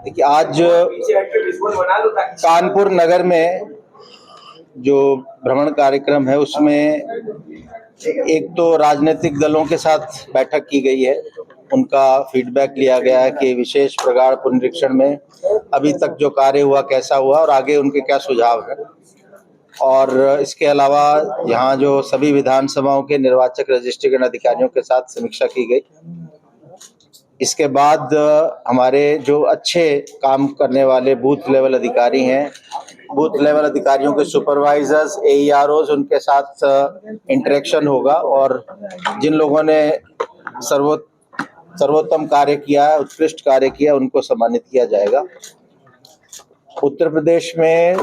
देखिए, आज कानपुर नगर में जो भ्रमण कार्यक्रम है उसमें एक तो राजनीतिक दलों के साथ बैठक की गई है। उनका फीडबैक लिया गया है कि विशेष प्रगाढ़ पुनरीक्षण में अभी तक जो कार्य हुआ कैसा हुआ और आगे उनके क्या सुझाव हैं। और इसके अलावा यहाँ जो सभी विधानसभाओं के निर्वाचक रजिस्ट्रेशन अधिकारियों के साथ समीक्षा की गई। इसके बाद हमारे जो अच्छे काम करने वाले बूथ लेवल अधिकारी हैं, बूथ लेवल अधिकारियों के सुपरवाइजर्स, एईआरओज, उनके साथ इंटरेक्शन होगा और जिन लोगों ने सर्वोत्तम कार्य किया है, उत्कृष्ट कार्य किया, उनको सम्मानित किया जाएगा। उत्तर प्रदेश में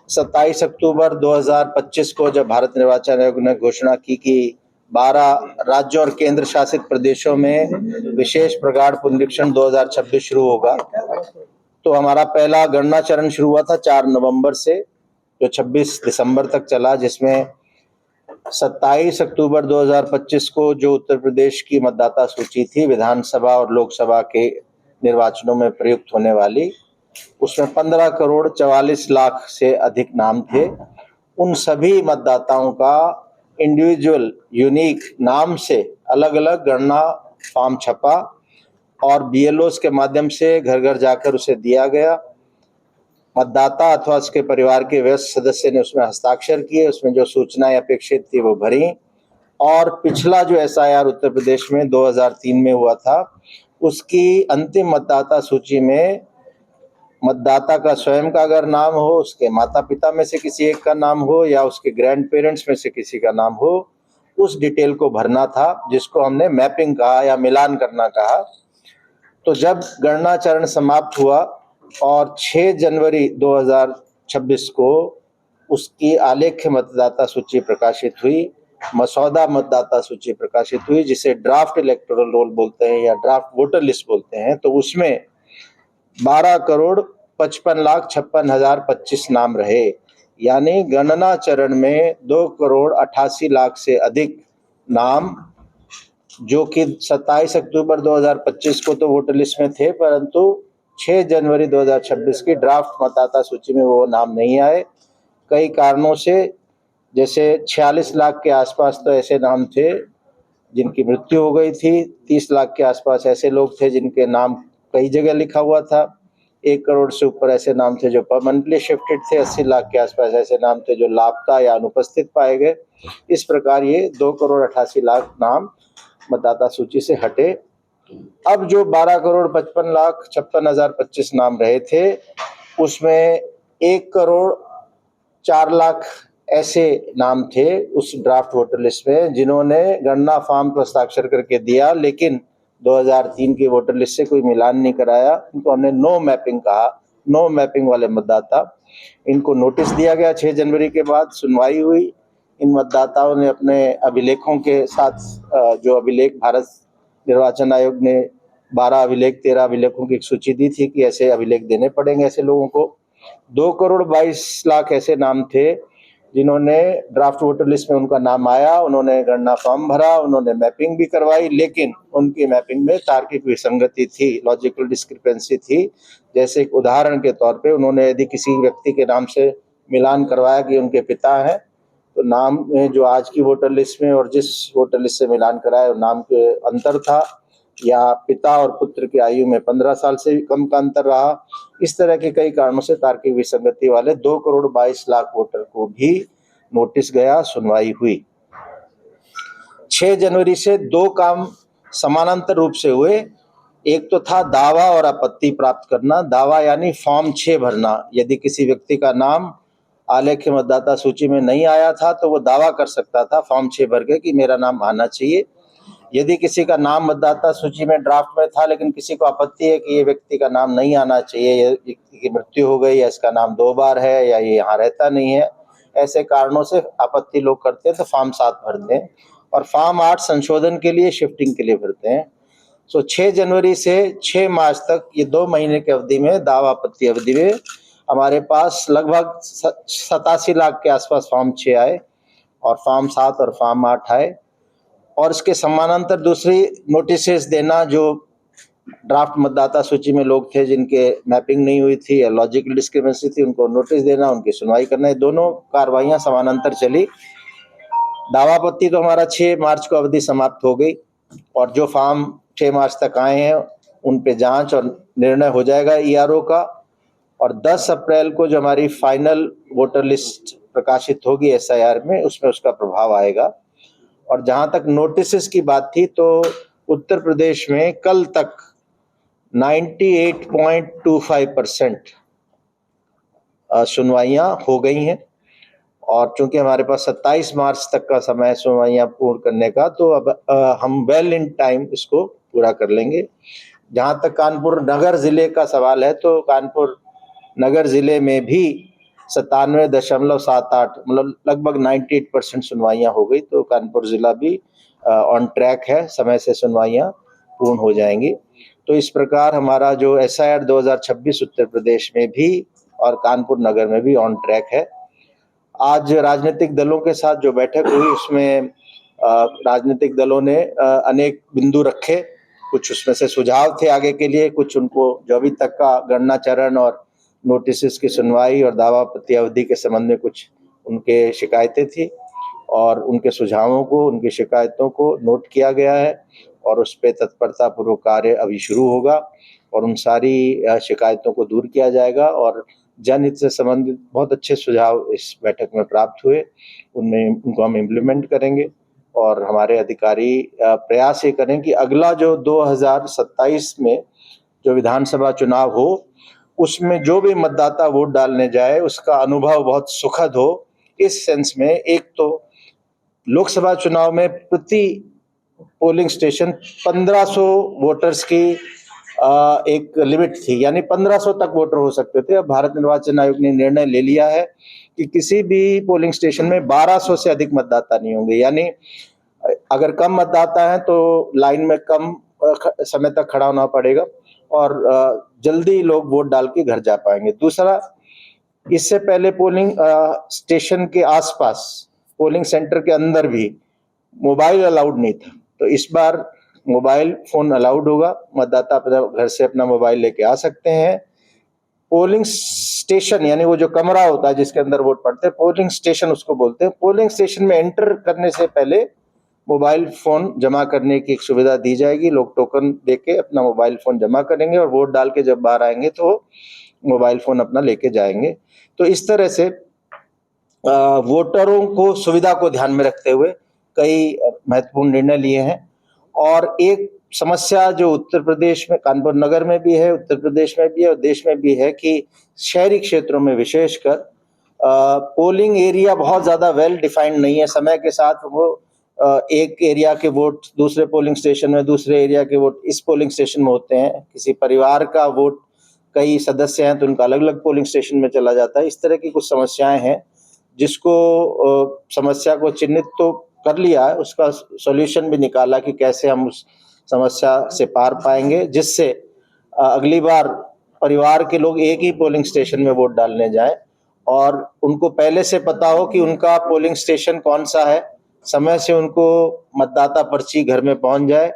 27 अक्टूबर 2025 को जब भारत निर्वाचन आयोग ने घोषणा की कि 12 राज्यों और केंद्र शासित प्रदेशों में विशेष प्रगाढ़ पुनरीक्षण 2026 शुरू होगा, तो हमारा पहला गणना चरण शुरू हुआ था 4 नवंबर से, जो 26 दिसंबर तक चला, जिसमें 27 अक्टूबर 2025 को जो उत्तर प्रदेश की मतदाता सूची थी विधानसभा और लोकसभा के निर्वाचनों में प्रयुक्त होने वाली, उसमें 15 करोड़ 44 लाख से अधिक नाम थे। उन सभी मतदाताओं का इंडिविजुअल यूनिक नाम से अलग अलग गणना फॉर्म छपा और बीएलओस के माध्यम से घर घर जाकर उसे दिया गया। मतदाता अथवा उसके परिवार के वयस्क सदस्य ने उसमें हस्ताक्षर किए, उसमें जो सूचनाएं अपेक्षित थी वो भरी। और पिछला जो एसआईआर उत्तर प्रदेश में 2003 में हुआ था, उसकी अंतिम मतदाता सूची में मतदाता का स्वयं का अगर नाम हो, उसके माता पिता में से किसी एक का नाम हो या उसके ग्रैंड पेरेंट्स में से किसी का नाम हो, उस डिटेल को भरना था, जिसको हमने मैपिंग कहा या मिलान करना कहा। तो जब गणना चरण समाप्त हुआ और 6 जनवरी 2026 को उसकी आलेख्य मतदाता सूची प्रकाशित हुई, मसौदा मतदाता सूची प्रकाशित हुई, जिसे ड्राफ्ट इलेक्टोरल रोल बोलते हैं या ड्राफ्ट वोटर लिस्ट बोलते हैं, तो उसमें 12 करोड़ 55,56,025 नाम रहे। यानी गणना चरण में 2 करोड़ 88 लाख से अधिक नाम, जो कि 27 अक्टूबर 2025 को तो वोटर लिस्ट में थे, परंतु 6 जनवरी 2026 की ड्राफ्ट मतदाता सूची में वो नाम नहीं आए कई कारणों से। जैसे 46 लाख के आसपास तो ऐसे नाम थे जिनकी मृत्यु हो गई थी, 30 लाख के आसपास ऐसे लोग थे जिनके नाम कई जगह लिखा हुआ था, 1 करोड़ से ऊपर ऐसे नाम थे जो परमानेंटली शिफ्टेड थे, 80 लाख के आसपास ऐसे नाम थे जो लापता या अनुपस्थित पाए गए। इस प्रकार ये 2 करोड़ 88 लाख नाम मतदाता सूची से हटे। अब जो 12 करोड़ 55,56,025 नाम रहे थे, उसमें 1 करोड़ 4 लाख ऐसे नाम थे उस ड्राफ्ट वोटर लिस्ट में जिन्होंने गणना फॉर्म पर हस्ताक्षर करके दिया, लेकिन 2003 की वोटर लिस्ट से कोई मिलान नहीं कराया। इनको हमने नो मैपिंग कहा, नो मैपिंग वाले मतदाता। इनको नोटिस दिया गया 6 जनवरी के बाद, सुनवाई हुई। इन मतदाताओं ने अपने अभिलेखों के साथ, जो अभिलेख भारत निर्वाचन आयोग ने 12 अभिलेख 13 अभिलेखों की एक सूची दी थी कि ऐसे अभिलेख देने पड़ेंगे ऐसे लोगों को। 2 करोड़ 22 लाख ऐसे नाम थे जिन्होंने ड्राफ्ट वोटर लिस्ट में उनका नाम आया, उन्होंने गणना फॉर्म भरा, उन्होंने मैपिंग भी करवाई, लेकिन उनकी मैपिंग में तार्किक विसंगति थी, लॉजिकल डिस्क्रिपेंसी थी। जैसे एक उदाहरण के तौर पे उन्होंने यदि किसी व्यक्ति के नाम से मिलान करवाया कि उनके पिता हैं, तो नाम में जो आज की वोटर लिस्ट में और जिस वोटर लिस्ट से मिलान कराया नाम के अंतर था, या पिता और पुत्र की आयु में 15 साल से कम का अंतर रहा। इस तरह के कई कारणों से तार्किक विसंगति वाले 2 करोड़ 22 लाख वोटर को भी नोटिस गया, सुनवाई हुई। 6 जनवरी से 2 काम समानांतर रूप से हुए। एक तो था दावा और आपत्ति प्राप्त करना। दावा यानी फॉर्म 6 भरना। यदि किसी व्यक्ति का नाम आलेख्य मतदाता सूची में नहीं आया था तो वो दावा कर सकता था फॉर्म 6 भर के कि मेरा नाम आना चाहिए। यदि किसी का नाम मतदाता सूची में ड्राफ्ट में था लेकिन किसी को आपत्ति है कि ये व्यक्ति का नाम नहीं आना चाहिए, ये व्यक्ति की मृत्यु हो गई या इसका नाम 2 बार है या ये यहाँ रहता नहीं है, ऐसे कारणों से आपत्ति लोग करते हैं तो फॉर्म 7 भरते हैं और फॉर्म 8 संशोधन के लिए, शिफ्टिंग के लिए भरते हैं। 6 जनवरी से 6 मार्च तक ये 2 महीने की अवधि में, दावा आपत्ति अवधि में, हमारे पास लगभग 87 लाख के आसपास फॉर्म 6 आए और फॉर्म 7 और फॉर्म 8 आए। और इसके समानांतर दूसरी नोटिसेस देना जो ड्राफ्ट मतदाता सूची में लोग थे जिनके मैपिंग नहीं हुई थी या लॉजिकल डिस्क्रिपेंसी थी, उनको नोटिस देना, उनकी सुनवाई करना, ये दोनों कार्रवाइयां समानांतर चली। दावापत्ती तो हमारा 6 मार्च को अवधि समाप्त हो गई और जो फॉर्म 6 मार्च तक आए हैं उन पे जांच और निर्णय हो जाएगा ईआरओ का, और 10 अप्रैल को जो हमारी फाइनल वोटर लिस्ट प्रकाशित होगी एसआईआर में, उसमें उसका प्रभाव आएगा। और जहां तक नोटिसेस की बात थी, तो उत्तर प्रदेश में कल तक 98.25% सुनवाइयां हो गई हैं, और चूंकि हमारे पास 27 मार्च तक का समय है सुनवाइयां पूर्ण करने का, तो अब हम वेल इन टाइम इसको पूरा कर लेंगे। जहां तक कानपुर नगर जिले का सवाल है, तो कानपुर नगर जिले में भी 97.78 मतलब लगभग 98% सुनवाइयां हो गई, तो कानपुर जिला भी ऑन ट्रैक है, समय से सुनवाइयां पूर्ण हो जाएंगी। तो इस प्रकार हमारा जो एसआईआर 2026 उत्तर प्रदेश में भी और कानपुर नगर में भी ऑन ट्रैक है। आज राजनीतिक दलों के साथ जो बैठक हुई, उसमें राजनीतिक दलों ने अनेक बिंदु रखे, कुछ उसमें से सुझाव थे आगे के लिए, कुछ उनको जो अभी तक का गणना चरण और नोटिस की सुनवाई और दावापत्ती अवधि के संबंध में कुछ उनके शिकायतें थी, और उनके सुझावों को, उनकी शिकायतों को नोट किया गया है और उस पर तत्परता पूर्वक कार्य अभी शुरू होगा और उन सारी शिकायतों को दूर किया जाएगा। और जनहित से संबंधित बहुत अच्छे सुझाव इस बैठक में प्राप्त हुए, उनको हम इम्प्लीमेंट करेंगे और हमारे अधिकारी प्रयास ये करें कि अगला जो 2027 में जो विधानसभा चुनाव हो, उसमें जो भी मतदाता वोट डालने जाए उसका अनुभव बहुत सुखद हो। इस सेंस में, एक तो लोकसभा चुनाव में प्रति पोलिंग स्टेशन 1500 वोटर्स की एक लिमिट थी, यानी 1500 तक वोटर हो सकते थे। अब भारत निर्वाचन आयोग ने निर्णय ले लिया है कि किसी भी पोलिंग स्टेशन में 1200 से अधिक मतदाता नहीं होंगे, यानी अगर कम मतदाता है तो लाइन में कम समय तक खड़ा होना पड़ेगा और जल्दी लोग वोट डाल के घर जा पाएंगे। दूसरा, इससे पहले पोलिंग स्टेशन के आसपास, पोलिंग सेंटर के अंदर भी मोबाइल अलाउड नहीं था, तो इस बार मोबाइल फोन अलाउड होगा। मतदाता अपने घर से अपना मोबाइल लेके आ सकते हैं। पोलिंग स्टेशन यानी वो जो कमरा होता है जिसके अंदर वोट पड़ते हैं, पोलिंग स्टेशन उसको बोलते हैं। पोलिंग स्टेशन में एंटर करने से पहले मोबाइल फोन जमा करने की एक सुविधा दी जाएगी। लोग टोकन देके अपना मोबाइल फोन जमा करेंगे और वोट डाल के जब बाहर आएंगे तो मोबाइल फोन अपना लेके जाएंगे। तो इस तरह से वोटरों को सुविधा को ध्यान में रखते हुए कई महत्वपूर्ण निर्णय लिए हैं। और एक समस्या जो उत्तर प्रदेश में, कानपुर नगर में भी है, उत्तर प्रदेश में भी है और देश में भी है कि शहरी क्षेत्रों में विशेषकर पोलिंग एरिया बहुत ज्यादा वेल डिफाइंड नहीं है। समय के साथ वो एक एरिया के वोट दूसरे पोलिंग स्टेशन में, दूसरे एरिया के वोट इस पोलिंग स्टेशन में होते हैं। किसी परिवार का वोट, कई सदस्य हैं तो उनका अलग अलग पोलिंग स्टेशन में चला जाता है। इस तरह की कुछ समस्याएं हैं, जिसको समस्या को चिन्हित तो कर लिया है, उसका सॉल्यूशन भी निकाला कि कैसे हम उस समस्या से पार पाएंगे, जिससे अगली बार परिवार के लोग एक ही पोलिंग स्टेशन में वोट डालने जाएं और उनको पहले से पता हो कि उनका पोलिंग स्टेशन कौन सा है, समय से उनको मतदाता पर्ची घर में पहुंच जाए।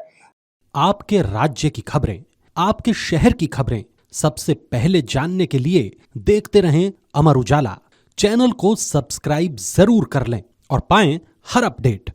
आपके राज्य की खबरें, आपके शहर की खबरें सबसे पहले जानने के लिए देखते रहें अमर उजाला। चैनल को सब्सक्राइब जरूर कर लें और पाएं हर अपडेट।